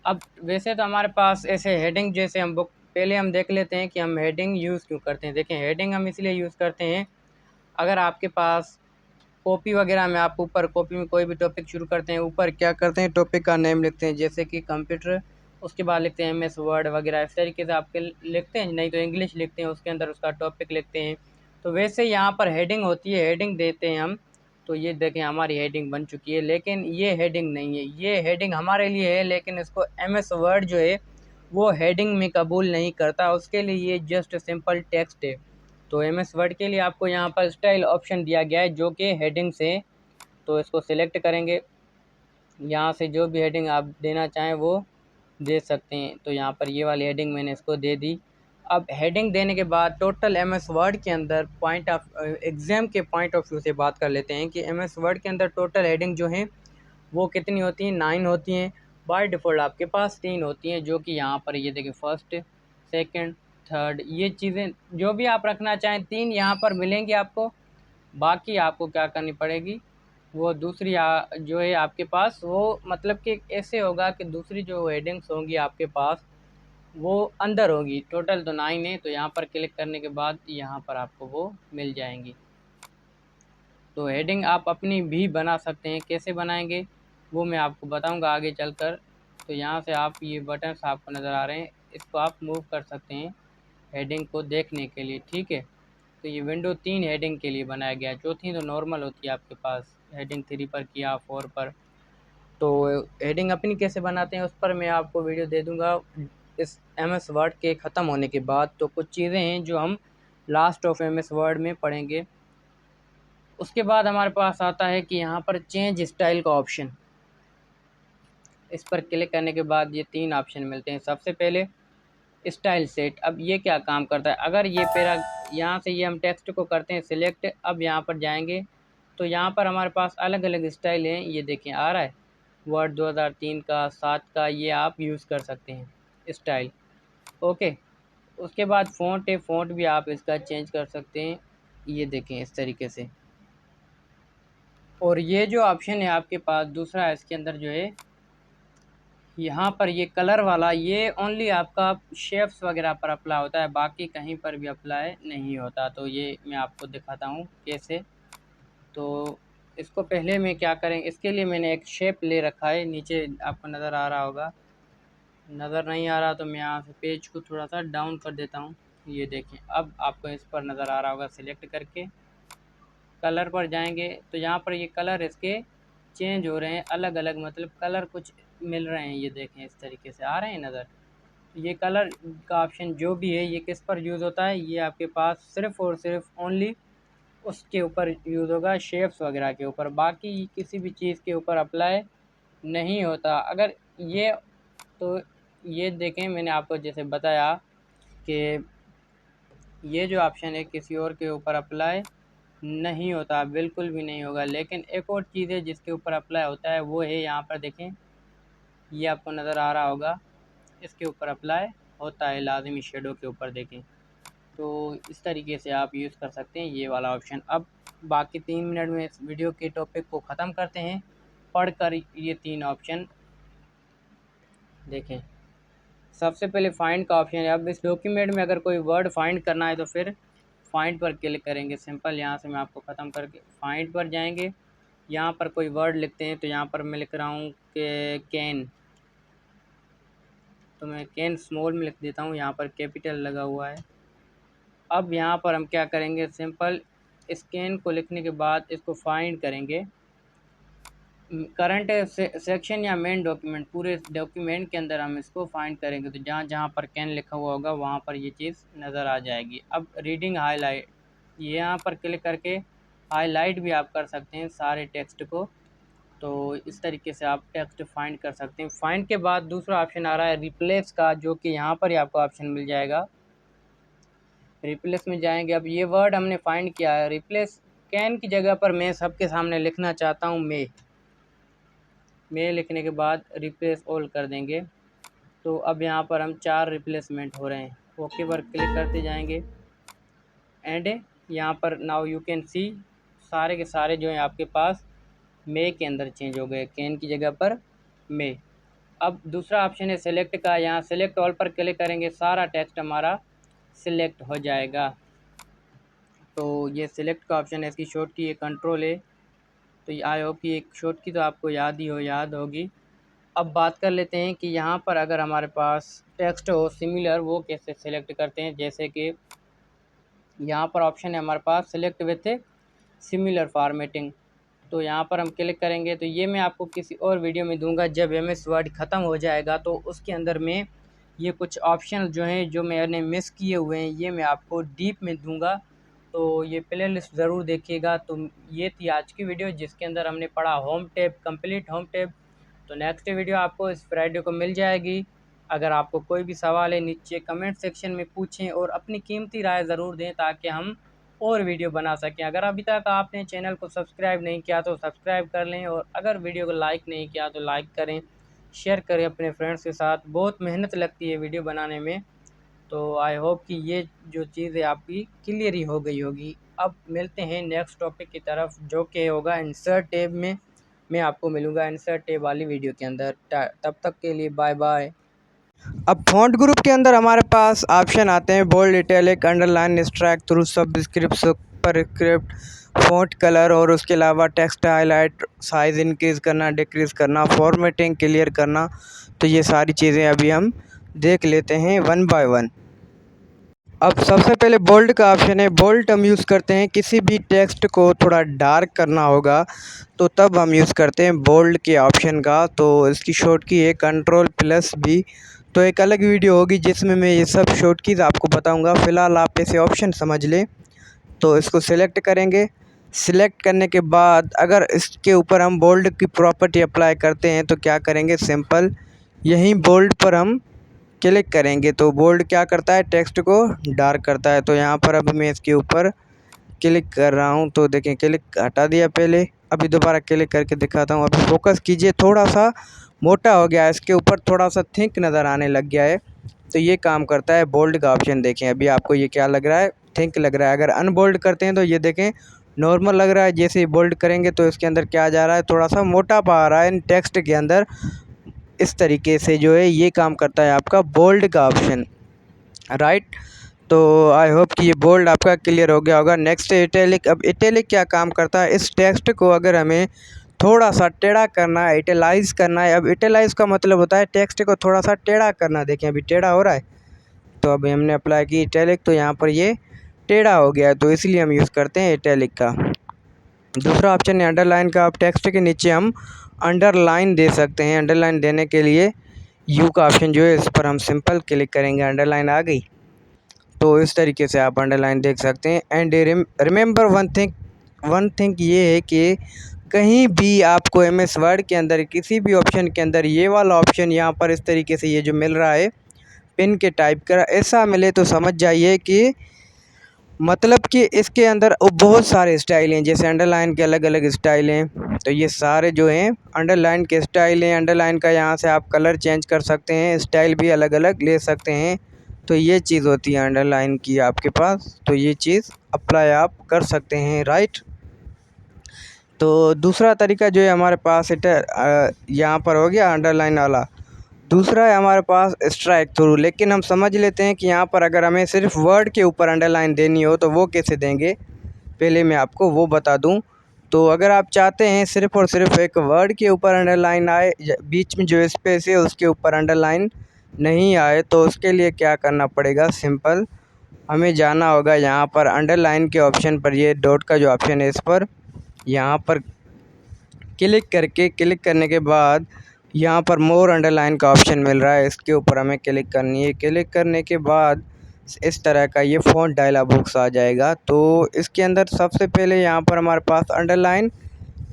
अब वैसे तो हमारे पास ऐसे हेडिंग, जैसे हम बुक पहले हम देख लेते हैं कि हम हेडिंग यूज़ क्यों करते हैं। देखें, हेडिंग हम इसलिए यूज़ करते हैं, अगर आपके पास कॉपी वगैरह में, आप ऊपर कॉपी में कोई भी टॉपिक शुरू करते हैं, ऊपर क्या करते हैं, टॉपिक का नेम लिखते हैं, जैसे कि कंप्यूटर, उसके बाद लिखते हैं MS वर्ड वगैरह, इस तरीके से आपके लिखते हैं। नहीं तो इंग्लिश लिखते हैं, उसके अंदर उसका टॉपिक लिखते हैं। तो वैसे यहाँ पर हेडिंग होती है, हेडिंग देते हैं हम। तो ये देखें हमारी हेडिंग बन चुकी है, लेकिन ये हेडिंग नहीं है, ये हेडिंग हमारे लिए है, लेकिन इसको MS वर्ड जो है वो हेडिंग में कबूल नहीं करता, उसके लिए ये जस्ट सिंपल टेक्स्ट है। तो MS वर्ड के लिए आपको यहाँ पर स्टाइल ऑप्शन दिया गया है, जो कि हेडिंग से। तो इसको सिलेक्ट करेंगे, यहाँ से जो भी हेडिंग आप देना चाहें वो दे सकते हैं। तो यहाँ पर ये वाली हेडिंग मैंने इसको दे दी। अब हेडिंग देने के बाद टोटल MS वर्ड के अंदर पॉइंट ऑफ एग्ज़ाम के पॉइंट ऑफ व्यू से बात कर लेते हैं कि MS वर्ड के अंदर टोटल हेडिंग जो हैं वो कितनी होती हैं, 9 होती हैं। बाय डिफ़ॉल्ट आपके पास 3 होती हैं, जो कि यहाँ पर ये देखिए फर्स्ट, सेकंड, थर्ड, ये चीज़ें जो भी आप रखना चाहें 3 यहाँ पर मिलेंगी आपको। बाकी आपको क्या करनी पड़ेगी, वो दूसरी जो है आपके पास, वो मतलब कि ऐसे होगा कि दूसरी जो हेडिंग्स होंगी आपके पास वो अंदर होगी। टोटल तो 9 है, तो यहाँ पर क्लिक करने के बाद यहाँ पर आपको वो मिल जाएंगी। तो हेडिंग आप अपनी भी बना सकते हैं, कैसे बनाएंगे वो मैं आपको बताऊंगा आगे चलकर। तो यहाँ से आप ये बटन्स आपको नज़र आ रहे हैं, इसको आप मूव कर सकते हैं हेडिंग को देखने के लिए, ठीक है। तो ये विंडो 3 हेडिंग के लिए बनाया गया है, चौथी तो नॉर्मल होती है आपके पास, हेडिंग 3 पर किया, 4 पर। तो हेडिंग अपनी कैसे बनाते हैं उस पर मैं आपको वीडियो दे दूँगा इस MS वर्ड के ख़त्म होने के बाद। तो कुछ चीज़ें हैं जो हम लास्ट ऑफ MS वर्ड में पढ़ेंगे। उसके बाद हमारे पास आता है कि यहाँ पर चेंज स्टाइल का ऑप्शन, इस पर क्लिक करने के बाद ये 3 ऑप्शन मिलते हैं। सबसे पहले स्टाइल सेट। अब ये क्या काम करता है, अगर ये यहाँ से ये हम टेक्स्ट को करते हैं सिलेक्ट, अब यहाँ पर जाएंगे तो यहाँ पर हमारे पास अलग अलग स्टाइल हैं। ये देखें आ रहा है वर्ड 2003 का, 7 का, ये आप यूज़ कर सकते हैं स्टाइल, ओके। उसके बाद फ़ॉन्ट है, फ़ॉन्ट भी आप इसका चेंज कर सकते हैं, ये देखें इस तरीके से। और ये जो ऑप्शन है आपके पास दूसरा, इसके अंदर जो है यहाँ पर ये कलर वाला, ये ओनली आपका शेप्स वगैरह पर अप्लाई होता है, बाकी कहीं पर भी अप्लाई नहीं होता। तो ये मैं आपको दिखाता हूँ कैसे। तो इसको पहले मैं क्या करें, इसके लिए मैंने एक शेप ले रखा है, नीचे आपको नज़र आ रहा होगा, नज़र नहीं आ रहा तो मैं यहाँ से पेज को थोड़ा सा डाउन कर देता हूँ। ये देखें अब आपको इस पर नज़र आ रहा होगा, सिलेक्ट करके कलर पर जाएंगे तो यहाँ पर ये कलर इसके चेंज हो रहे हैं, अलग अलग मतलब कलर कुछ मिल रहे हैं। ये देखें इस तरीके से आ रहे हैं नज़र। ये कलर का ऑप्शन जो भी है ये किस पर यूज़ होता है, ये आपके पास सिर्फ़ और सिर्फ ओनली उसके ऊपर यूज़ होगा, शेप्स वगैरह के ऊपर, बाकी किसी भी चीज़ के ऊपर अप्लाई नहीं होता। अगर ये, तो ये देखें मैंने आपको जैसे बताया कि ये जो ऑप्शन है किसी और के ऊपर अप्लाई नहीं होता, बिल्कुल भी नहीं होगा। लेकिन एक और चीज़ है जिसके ऊपर अप्लाई होता है, वो है यहाँ पर देखें, ये आपको नज़र आ रहा होगा, इसके ऊपर अप्लाई होता है लाजमी, शेडो के ऊपर देखें। तो इस तरीके से आप यूज़ कर सकते हैं ये वाला ऑप्शन। अब बाकी 3 मिनट में इस वीडियो के टॉपिक को ख़त्म करते हैं पढ़कर ये 3 ऑप्शन देखें। सबसे पहले फाइंड का ऑप्शन है। अब इस डॉक्यूमेंट में अगर कोई वर्ड फाइंड करना है तो फिर फाइंड पर क्लिक करेंगे। सिंपल यहाँ से मैं आपको ख़त्म करके फाइंड पर जाएंगे। यहाँ पर कोई वर्ड लिखते हैं, तो यहाँ पर मैं लिख रहा हूँ कि कैन, तो मैं कैन स्मॉल में लिख देता हूँ, यहाँ पर कैपिटल लगा हुआ है। अब यहाँ पर हम क्या करेंगे, सिंपल स्कैन को लिखने के बाद इसको फाइंड करेंगे। करंट सेक्शन या मेन डॉक्यूमेंट, पूरे डॉक्यूमेंट के अंदर हम इसको फाइंड करेंगे, तो जहाँ जहाँ पर कैन लिखा हुआ होगा वहाँ पर ये चीज़ नज़र आ जाएगी। अब रीडिंग हाईलाइट, यहाँ पर क्लिक करके हाईलाइट भी आप कर सकते हैं सारे टेक्स्ट को। तो इस तरीके से आप टेक्स्ट फाइंड कर सकते हैं। फाइंड के बाद दूसरा ऑप्शन आ रहा है रिप्लेस का, जो कि यहाँ पर ही आपको ऑप्शन मिल जाएगा। रिप्लेस में जाएंगे। अब ये वर्ड हमने फाइंड किया है, रिप्लेस कैन की जगह पर मैं सबके सामने लिखना चाहता हूँ मे लिखने के बाद रिप्लेस ऑल कर देंगे। तो अब यहाँ पर हम 4 रिप्लेसमेंट हो रहे हैं। ओके पर क्लिक करते जाएंगे एंड यहाँ पर नाउ यू कैन सी सारे के सारे जो हैं आपके पास मे के अंदर चेंज हो गए, कैन की जगह पर मे। अब दूसरा ऑप्शन है सेलेक्ट का, यहाँ सेलेक्ट ऑल पर क्लिक करेंगे, सारा टेक्स्ट हमारा सिलेक्ट हो जाएगा। तो ये सिलेक्ट का ऑप्शन है, इसकी शॉर्ट की ये कंट्रोल है। तो आई होप कि एक शॉर्ट की तो आपको याद होगी। अब बात कर लेते हैं कि यहाँ पर अगर हमारे पास टेक्स्ट हो सिमिलर, वो कैसे सिलेक्ट करते हैं। जैसे कि यहाँ पर ऑप्शन है हमारे पास सिलेक्ट विथ सिमिलर फॉर्मेटिंग, तो यहाँ पर हम क्लिक करेंगे। तो ये मैं आपको किसी और वीडियो में दूंगा, जब MS वर्ड ख़त्म हो जाएगा तो उसके अंदर में ये कुछ ऑप्शन जो हैं जो मैंने मिस किए हुए हैं ये मैं आपको डीप में दूंगा। तो ये प्लेलिस्ट ज़रूर देखिएगा। तो ये थी आज की वीडियो जिसके अंदर हमने पढ़ा home tab, complete home tab. तो नेक्स्ट वीडियो आपको इस फ्राइडे को मिल जाएगी। अगर आपको कोई भी सवाल है नीचे कमेंट सेक्शन में पूछें और अपनी कीमती राय ज़रूर दें, ताकि हम और वीडियो बना सकें। अगर अभी तक आपने चैनल को सब्सक्राइब नहीं किया तो सब्सक्राइब कर लें, और अगर वीडियो को लाइक नहीं किया तो लाइक करें, शेयर करें अपने फ्रेंड्स के साथ। बहुत मेहनत लगती है वीडियो बनाने में। तो आई होप कि ये जो चीज़ है आपकी क्लियर ही हो गई होगी। अब मिलते हैं नेक्स्ट टॉपिक की तरफ, जो कि होगा इंसर्ट टैब में। मैं आपको मिलूँगा इंसर्ट टैब वाली वीडियो के अंदर। तब तक के लिए बाय बाय। अब फ़ॉन्ट ग्रुप के अंदर हमारे पास ऑप्शन आते हैं bold, italic, underline, strike through, subscript, superscript, font colour, और उसके अलावा टेक्स्ट हाईलाइट, साइज़ इंक्रीज़ करना, डिक्रीज़ करना, फॉर्मेटिंग क्लियर करना। तो ये सारी चीज़ें अभी हम देख लेते हैं वन बाय वन। अब सबसे पहले बोल्ड का ऑप्शन है। बोल्ड हम यूज़ करते हैं किसी भी टेक्स्ट को थोड़ा डार्क करना होगा तो तब हम यूज़ करते हैं बोल्ड के ऑप्शन का। तो इसकी शॉर्ट की है Ctrl+B। तो एक अलग वीडियो होगी जिसमें मैं ये सब शॉर्ट कीज़ आपको बताऊंगा। फ़िलहाल आप इसे ऑप्शन समझ लें। तो इसको सिलेक्ट करेंगे। सिलेक्ट करने के बाद अगर इसके ऊपर हम बोल्ड की प्रॉपर्टी अप्लाई करते हैं तो क्या करेंगे, सिंपल यहीं बोल्ड पर हम क्लिक करेंगे। तो बोल्ड क्या करता है, टेक्स्ट को डार्क करता है। तो यहाँ पर अब मैं इसके ऊपर क्लिक कर रहा हूँ, तो देखें क्लिक हटा दिया पहले। अभी दोबारा क्लिक करके दिखाता हूँ। अभी फोकस कीजिए, थोड़ा सा मोटा हो गया है, इसके ऊपर थोड़ा सा थिक नज़र आने लग गया है। तो ये काम करता है बोल्ड का ऑप्शन। देखें अभी आपको ये क्या लग रहा है, थिक लग रहा है। अगर अनबोल्ड करते हैं तो ये देखें नॉर्मल लग रहा है। जैसे ही बोल्ड करेंगे तो इसके अंदर क्या जा रहा है, थोड़ा सा मोटापा आ रहा है टेक्स्ट के अंदर। इस तरीके से जो है ये काम करता है आपका बोल्ड का ऑप्शन, राइट। तो आई होप कि ये बोल्ड आपका क्लियर हो गया होगा। नेक्स्ट है इटैलिक। अब इटैलिक क्या काम करता है, इस टेक्स्ट को अगर हमें थोड़ा सा टेढ़ा करना है, इटैलाइज़ करना है। अब इटैलाइज़ का मतलब होता है टेक्स्ट को थोड़ा सा टेढ़ा करना। देखें अभी टेढ़ा हो रहा है, तो अभी हमने अप्लाई की इटैलिक, तो यहाँ पर ये टेढ़ा हो गया है, तो इसलिए हम यूज़ करते हैं इटैलिक का। दूसरा ऑप्शन है अंडरलाइन का। अब टेक्स्ट के नीचे हम अंडरलाइन दे सकते हैं। अंडरलाइन देने के लिए यू का ऑप्शन जो है इस पर हम सिंपल क्लिक करेंगे, अंडरलाइन आ गई। तो इस तरीके से आप अंडरलाइन देख सकते हैं। एंड रिमेंबर वन थिंग ये है कि कहीं भी आपको MS वर्ड के अंदर किसी भी ऑप्शन के अंदर ये वाला ऑप्शन यहाँ पर इस तरीके से ये जो मिल रहा है पिन के टाइप का, ऐसा मिले तो समझ जाइए कि मतलब कि इसके अंदर बहुत सारे स्टाइल हैं। जैसे अंडरलाइन के अलग अलग स्टाइल हैं, तो ये सारे जो हैं अंडरलाइन के स्टाइल हैं। अंडरलाइन का यहाँ से आप कलर चेंज कर सकते हैं, स्टाइल भी अलग अलग ले सकते हैं। तो ये चीज़ होती है अंडरलाइन की आपके पास, तो ये चीज़ अप्लाई आप कर सकते हैं, राइट। तो दूसरा तरीका जो है हमारे पास यहाँ पर हो गया अंडरलाइन वाला। दूसरा है हमारे पास स्ट्राइक थ्रू। लेकिन हम समझ लेते हैं कि यहाँ पर अगर हमें सिर्फ वर्ड के ऊपर अंडरलाइन देनी हो तो वो कैसे देंगे, पहले मैं आपको वो बता दूं। तो अगर आप चाहते हैं सिर्फ़ और सिर्फ एक वर्ड के ऊपर अंडरलाइन आए, बीच में जो स्पेस है उसके ऊपर अंडरलाइन नहीं आए, तो उसके लिए क्या करना पड़ेगा, सिंपल हमें जाना होगा यहाँ पर अंडरलाइन के ऑप्शन पर, ये डॉट का जो ऑप्शन है इस पर यहाँ पर क्लिक करने के बाद यहाँ पर मोर अंडरलाइन का ऑप्शन मिल रहा है, इसके ऊपर हमें क्लिक करनी है। क्लिक करने के बाद इस तरह का ये फ़ॉन्ट डायलॉग बॉक्स आ जाएगा। तो इसके अंदर सबसे पहले यहाँ पर हमारे पास अंडरलाइन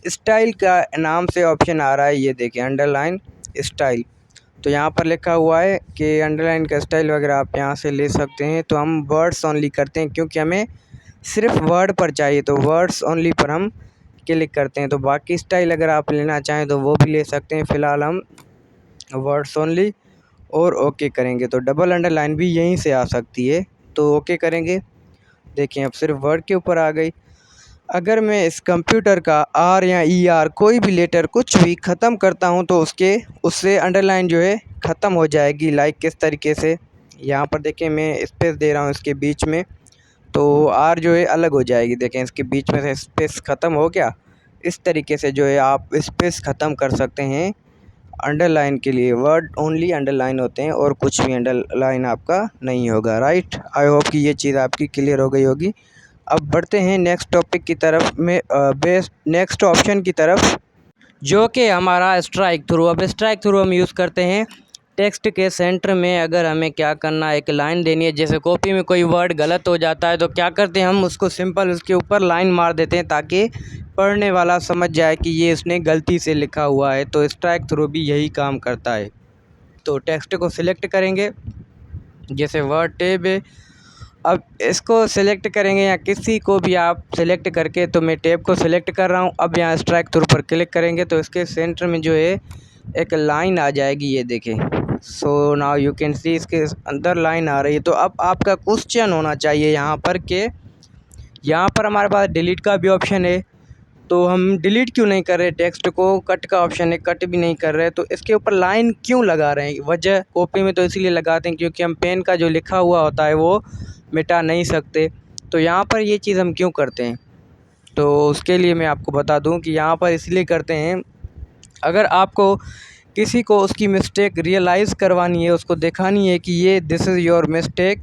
स्टाइल का नाम से ऑप्शन आ रहा है, ये देखिए अंडरलाइन स्टाइल। तो यहाँ पर लिखा हुआ है कि अंडरलाइन का स्टाइल वगैरह आप यहाँ से ले सकते हैं। तो हम वर्ड्स ओनली करते हैं क्योंकि हमें सिर्फ वर्ड पर चाहिए, तो वर्ड्स ओनली पर हम क्लिक करते हैं। तो बाकी स्टाइल अगर आप लेना चाहें तो वो भी ले सकते हैं। फ़िलहाल हम वर्ड्स ओनली और ओके करेंगे तो डबल अंडरलाइन भी यहीं से आ सकती है, तो ओके करेंगे। देखिए अब सिर्फ वर्ड के ऊपर आ गई। अगर मैं इस कंप्यूटर का आर या ई आर कोई भी लेटर कुछ भी ख़त्म करता हूं तो उससे अंडरलाइन जो है ख़त्म हो जाएगी। लाइक किस तरीके से, यहाँ पर देखें मैं स्पेस दे रहा हूं इसके बीच में, तो आर जो है अलग हो जाएगी। देखें इसके बीच में से स्पेस ख़त्म हो गया। इस तरीके से जो है आप स्पेस ख़त्म कर सकते हैं अंडरलाइन के लिए। वर्ड ओनली अंडरलाइन होते हैं और कुछ भी अंडरलाइन आपका नहीं होगा। राइट, आई होप कि ये चीज़ आपकी क्लियर हो गई होगी। अब बढ़ते हैं नेक्स्ट टॉपिक की तरफ में, नेक्स्ट ऑप्शन की तरफ, जो कि हमारा स्ट्राइक थ्रू। अब स्ट्राइक थ्रू हम यूज़ करते हैं टेक्स्ट के सेंटर में। अगर हमें क्या करना है, एक लाइन देनी है, जैसे कॉपी में कोई वर्ड गलत हो जाता है तो क्या करते हैं हम उसको सिंपल उसके ऊपर लाइन मार देते हैं ताकि पढ़ने वाला समझ जाए कि ये इसने गलती से लिखा हुआ है। तो स्ट्राइक थ्रू भी यही काम करता है। तो टेक्स्ट को सिलेक्ट करेंगे, जैसे वर्ड टैब है, अब इसको सिलेक्ट करेंगे या किसी को भी आप सिलेक्ट करके, तो मैं टैब को सिलेक्ट कर रहा हूँ। अब यहाँ स्ट्राइक थ्रू पर क्लिक करेंगे तो इसके सेंटर में जो है एक लाइन आ जाएगी, ये देखें। So now you can see इसके अंदर लाइन आ रही है। तो अब आपका क्वेश्चन होना चाहिए यहाँ पर कि यहाँ पर हमारे पास डिलीट का भी ऑप्शन है, तो हम डिलीट क्यों नहीं कर रहे टेक्स्ट को, कट का ऑप्शन है, कट भी नहीं कर रहे, तो इसके ऊपर लाइन क्यों लगा रहे हैं। वजह कॉपी में तो इसीलिए लगाते हैं क्योंकि हम पेन का जो लिखा हुआ होता है वो मिटा नहीं सकते। तो यहाँ पर ये चीज़ हम क्यों करते हैं, तो उसके लिए मैं आपको बता दूं कि यहाँ पर इसलिए करते हैं, अगर आपको किसी को उसकी मिस्टेक रियलाइज़ करवानी है, उसको दिखानी है कि ये दिस इज़ योर मिस्टेक,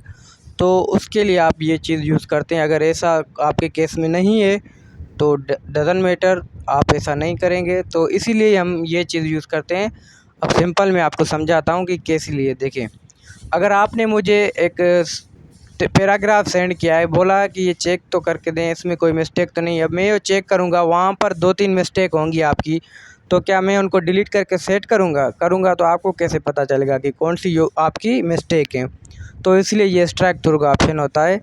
तो उसके लिए आप ये चीज़ यूज़ करते हैं। अगर ऐसा आपके केस में नहीं है तो डज़न्ट मैटर, आप ऐसा नहीं करेंगे, तो इसीलिए हम ये चीज़ यूज़ करते हैं। अब सिंपल मैं आपको समझाता हूँ कि कैसे लिए। देखें, अगर आपने मुझे एक पैराग्राफ सेंड किया है, बोला कि ये चेक तो करके दें, इसमें कोई मिस्टेक तो नहीं है। अब मैं ये चेक करूँगा, वहाँ पर 2-3 मिस्टेक होंगी आपकी, तो क्या मैं उनको डिलीट करके सेट करूँगा तो आपको कैसे पता चलेगा कि कौन सी आपकी मिस्टेक है। तो इसलिए ये स्ट्राइक थ्रू का ऑप्शन होता है,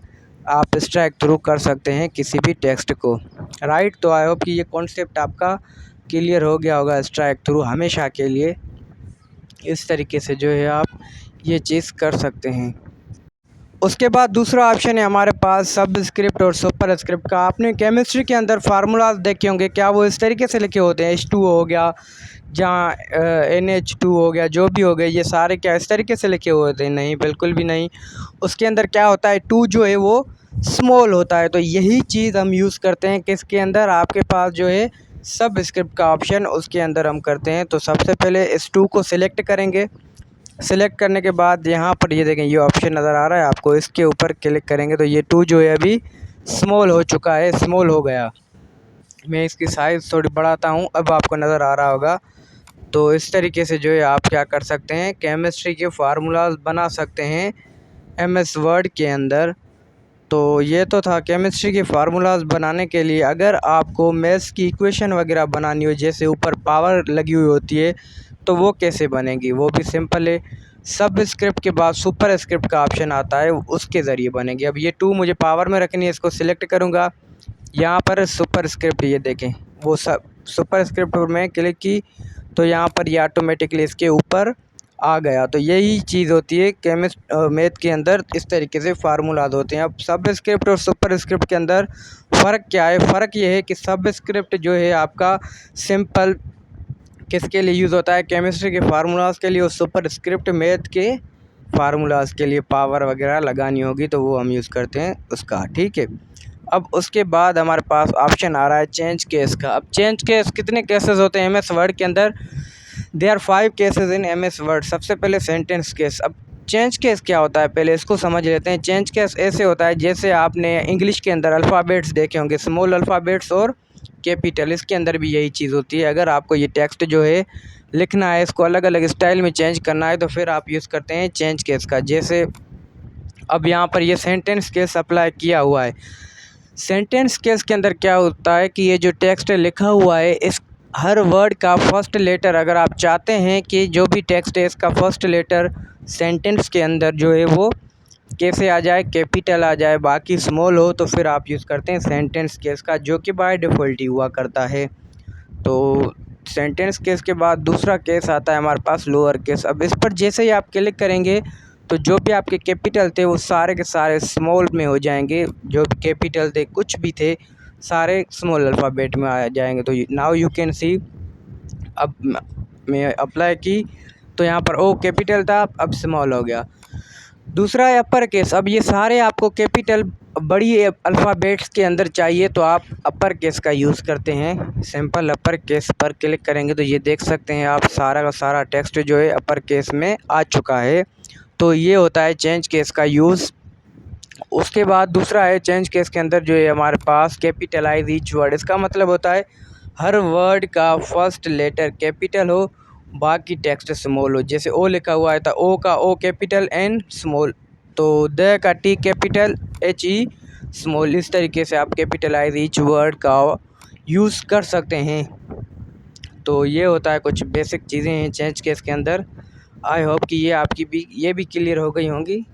आप स्ट्राइक थ्रू कर सकते हैं किसी भी टेक्स्ट को। राइट, तो आई होप कि ये कॉन्सेप्ट आपका क्लियर हो गया होगा। स्ट्राइक थ्रू हमेशा के लिए इस तरीके से जो है आप ये चीज़ कर सकते हैं। उसके बाद दूसरा ऑप्शन है हमारे पास सब स्क्रिप्ट और सुपर स्क्रिप्ट का। आपने केमिस्ट्री के अंदर फार्मूलाज देखे होंगे, क्या वो इस तरीके से लिखे होते हैं, H2O हो गया, जहाँ NH2 हो गया, जो भी हो गए, ये सारे क्या इस तरीके से लिखे हुए होते हैं? नहीं, बिल्कुल भी नहीं। उसके अंदर क्या होता है, 2 जो है वो स्मॉल होता है। तो यही चीज़ हम यूज़ करते हैं किसके अंदर, आपके पास जो है सब स्क्रिप्ट का ऑप्शन, उसके अंदर हम करते हैं। तो सबसे पहले S2 को सिलेक्ट करेंगे। सेलेक्ट करने के बाद यहाँ पर ये देखें, ये ऑप्शन नज़र आ रहा है आपको, इसके ऊपर क्लिक करेंगे तो ये 2 जो है अभी स्मॉल हो चुका है, स्मॉल हो गया। मैं इसकी साइज़ थोड़ी बढ़ाता हूँ, अब आपको नज़र आ रहा होगा। तो इस तरीके से जो है आप क्या कर सकते हैं, केमिस्ट्री के फार्मूलाज बना सकते हैं MS वर्ड के अंदर। तो ये तो था केमिस्ट्री के फार्मूलाज बनाने के लिए। अगर आपको मैथ्स की इक्वेशन वगैरह बनानी हो, जैसे ऊपर पावर लगी हुई होती है, तो वो कैसे बनेगी, वो भी सिंपल है। सब स्क्रिप्ट के बाद सुपर स्क्रिप्ट का ऑप्शन आता है, उसके ज़रिए बनेगी। अब ये 2 मुझे पावर में रखनी है, इसको सिलेक्ट करूँगा, यहाँ पर सुपर स्क्रिप्ट, ये देखें वो सब सुपर स्क्रिप्ट पर मैं क्लिक की तो यहाँ पर ये ऑटोमेटिकली इसके ऊपर आ गया। तो यही चीज़ होती है मैथ के अंदर, इस तरीके से फार्मूलाज होते हैं। अब सब स्क्रिप्ट और सुपर स्क्रिप्ट के अंदर फ़र्क क्या है, फ़र्क ये है कि सब स्क्रिप्ट जो है आपका सिंपल किसके लिए यूज़ होता है, केमिस्ट्री के फार्मूलाज के लिए और सुपर स्क्रिप्ट मैथ के फार्मूलाज के लिए पावर वगैरह लगानी होगी तो वो हम यूज़ करते हैं उसका। ठीक है, अब उसके बाद हमारे पास ऑप्शन आ रहा है चेंज केस का। अब चेंज केस कितने केसेस होते हैं एमएस वर्ड के अंदर, there are 5 cases in MS word. सबसे पहले सेंटेंस केस। अब चेंज केस क्या होता है पहले इसको समझ लेते हैं। चेंज केस ऐसे होता है जैसे आपने इंग्लिश के अंदर अल्फ़ाबेट्स देखे होंगे, स्मॉल अल्फ़ाबेट्स और कैपिटल, इसके अंदर भी यही चीज़ होती है। अगर आपको ये टेक्स्ट जो है लिखना है, इसको अलग अलग स्टाइल में चेंज करना है तो फिर आप यूज़ करते हैं चेंज केस का। जैसे अब यहाँ पर ये सेंटेंस केस अप्लाई किया हुआ है। सेंटेंस केस के अंदर क्या होता है कि ये जो टेक्स्ट लिखा हुआ है इस हर वर्ड का फर्स्ट लेटर, अगर आप चाहते हैं कि जो भी टेक्स्ट है इसका फर्स्ट लेटर सेंटेंस के अंदर जो है वो कैसे आ जाए, कैपिटल आ जाए, बाकी स्मॉल हो, तो फिर आप यूज़ करते हैं सेंटेंस केस का, जो कि बाय डिफ़ॉल्ट ही हुआ करता है। तो सेंटेंस केस के बाद दूसरा केस आता है हमारे पास लोअर केस। अब इस पर जैसे ही आप क्लिक करेंगे तो जो भी आपके कैपिटल थे वो सारे के सारे स्मॉल में हो जाएंगे, जो भी कैपिटल थे कुछ भी थे सारे स्मॉल अल्फ़ाबेट में आ जाएंगे। तो नाउ यू कैन सी, अब मैं अप्लाई की तो यहाँ पर ओ कैपिटल था, अब स्मॉल हो गया। दूसरा है अपर केस। अब ये सारे आपको कैपिटल बड़ी अल्फ़ाबेट्स के अंदर चाहिए तो आप अपर केस का यूज़ करते हैं। सिंपल अपर केस पर क्लिक करेंगे तो ये देख सकते हैं आप सारा का सारा टेक्स्ट जो है अपर केस में आ चुका है। तो ये होता है चेंज केस का यूज़। उसके बाद दूसरा है चेंज केस के अंदर जो है हमारे पास कैपिटलाइज ईच वर्ड। इसका मतलब होता है हर वर्ड का फर्स्ट लेटर कैपिटल हो, बाकी टेक्स्ट स्मॉल हो। जैसे ओ लिखा हुआ है तो ओ का ओ कैपिटल, एन स्मॉल, तो द का T capital, H E small. इस तरीके से आप कैपिटलाइज ईच वर्ड का यूज़ कर सकते हैं। तो ये होता है कुछ बेसिक चीज़ें हैं चेंज केस के अंदर। आई होप कि ये आपकी भी क्लियर हो गई होंगी।